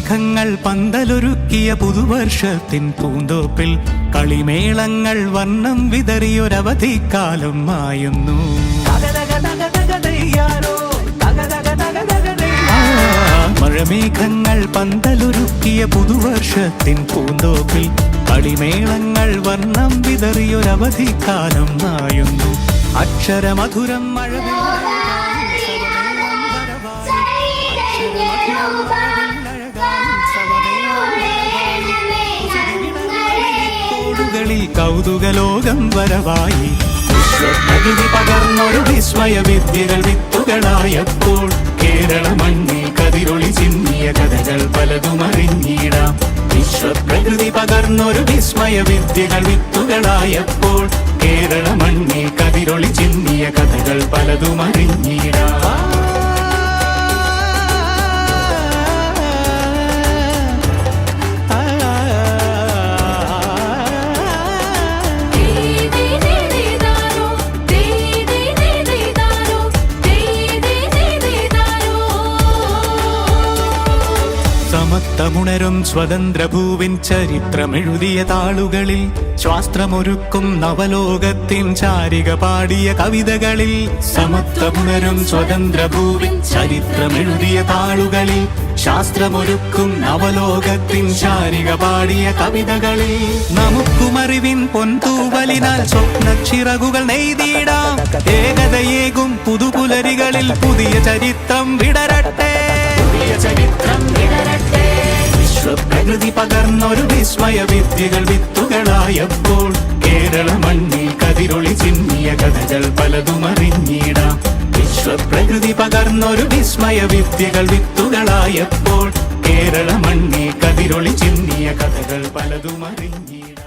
മഴമേഘങ്ങൾ പന്തലൊരുക്കിയ പുതുവർഷത്തിൻ പൂന്തോപ്പിൽ കളിമേളങ്ങൾ വർണ്ണം വിതറിയൊരവധിക്കാലം മായുന്നു. മഴമേഘങ്ങൾ പന്തലൊരുക്കിയ പുതുവർഷത്തിൻ പൂന്തോപ്പിൽ കളിമേളങ്ങൾ വർണ്ണം വിതറിയൊരവധിക്കാലം മായുന്നു. അക്ഷരമധുരം മഴ കൗതുകലോകം വരവായി. വിശ്വപ്രകൃതി പകർന്നൊരു വിസ്മയ വിദ്യകൾ വിത്തുകളായപ്പോൾ കേരള മണ്ണിൽ കതിരൊളി ചിന്നിയ കഥകൾ പലതും അറിഞ്ഞിടാം. വിശ്വപ്രകൃതി പകർന്നൊരു വിസ്മയ വിദ്യകൾ വിത്തുകളായപ്പോൾ കേരള മണ്ണിൽ കതിരൊളി ചിന്നിയ കഥകൾ പലതും അറിഞ്ഞിടാം. സമത്വമുണരും സ്വതന്ത്രഭൂവിൻ ചരിത്രമെഴുതിയ താളുകളിൽ ശാസ്ത്രമൊരുക്കും നവലോകത്തിൻ ചാരിക പാടിയ കവിതകളിൽ. സമത്വമുണരും സ്വതന്ത്രഭൂവിൻ ചരിത്രമെഴുതിയ താളുകളിൽ ശാസ്ത്രമൊരുക്കും നവലോകത്തിൻ ചാരിക പാടിയ കവിതകളിൽ. നമുക്കുമറിവിൻ പൊൻതൂവലിനാൽ സ്വപ്നച്ചിറകുകൾ നെയ്തിടാം. ഏകതയേകും പുതുപുലരികളിൽ പുതിയ ചരിത്രം വിടരട്ടെ. വിശ്വപ്രകൃതി പകർന്നൊരു വിസ്മയ വിദ്യകൾ വിത്തുകളായപ്പോൾ കേരള മണ്ണിൽ കതിരൊളി ചിന്നിയ കഥകൾ പലതും അറിഞ്ഞിടാം. വിശ്വപ്രകൃതി പകർന്നൊരു വിസ്മയ വിദ്യകൾ വിത്തുകളായപ്പോൾ കേരള മണ്ണിൽ കതിരൊളി ചിന്നിയ കഥകൾ പലതും അറിഞ്ഞിടാം.